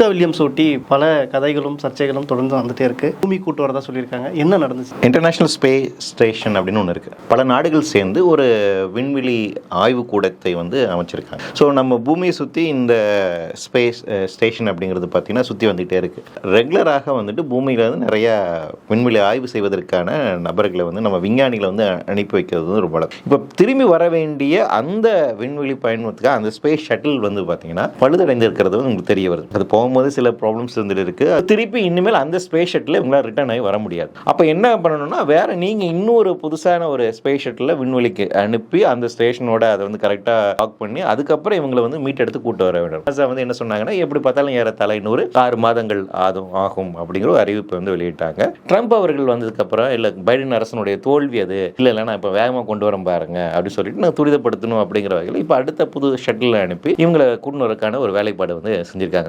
Sunita Williams ஒட்டி பல கதைகளும் சர்ச்சைகளும் தொடர்ந்து வந்துட்டே இருக்கு. பூமி கூட்டு வரதா சொல்லியிருக்காங்க. என்ன நடந்துச்சு? இன்டர்நேஷனல் ஸ்பேஸ் ஸ்டேஷன் அப்படின்னு ஒன்று இருக்குது. பல நாடுகள் சேர்ந்து ஒரு விண்வெளி ஆய்வு கூடத்தை அமைச்சிருக்காங்க. ஸோ நம்ம பூமியை சுற்றி இந்த ஸ்பேஸ் ஸ்டேஷன் அப்படிங்கிறது பார்த்தீங்கன்னா சுற்றி வந்துகிட்டே இருக்குது. ரெகுலராக பூமியில் நிறைய விண்வெளி ஆய்வு செய்வதற்கான நபர்களை நம்ம விஞ்ஞானிகளை அனுப்பி வைக்கிறது ரொம்ப வழக்கம். இப்போ திரும்பி வர வேண்டிய அந்த விண்வெளி பயணத்துக்காக அந்த ஸ்பேஸ் ஷட்டில் பார்த்தீங்கன்னா பழுதடைந்து இருக்கிறது உங்களுக்கு தெரிய வருது. அது போகும்போது சில ப்ராப்ளம்ஸ் இருந்துட்டு இருக்கு. திருப்பி இனிமேல் அந்த ஸ்பேஸ் ஷட்டில் இவங்களால ரிட்டர்ன் ஆகி வர முடியாது. அப்போ என்ன பண்ணணும்னா வேற நீங்க இன்னொரு புதுசான ஒரு ஸ்பேஸ் ஷட்டில் விண்வெளிக்கு அனுப்பி அந்த ஸ்டேஷனோட அதை கரெக்டாக லாக் பண்ணி அதுக்கப்புறம் இவங்களை மீட் எடுத்து கூட்டு வர வேண்டும். என்ன சொன்னாங்கன்னா எப்படி பார்த்தாலும் ஏறத்தாழ 6 மாதங்கள் ஆகும் அப்படிங்கிற ஒரு அறிவிப்பு வெளியிட்டாங்க. ட்ரம்ப் அவர்கள் வந்ததுக்கு அப்புறம் இல்ல பைடன் அரசனுடைய தோல்வி அது இல்ல நான் இப்ப வேகமா கொண்டு வர பாருங்க அப்படின்னு சொல்லிட்டு நான் துரிதப்படுத்தணும் அப்படிங்கிற வகையில் இப்ப அடுத்த புது ஷட்டில் அனுப்பி இவங்களை கூட்டு வரக்கான ஒரு வேலைப்பாடு செஞ்சிருக்காங்க.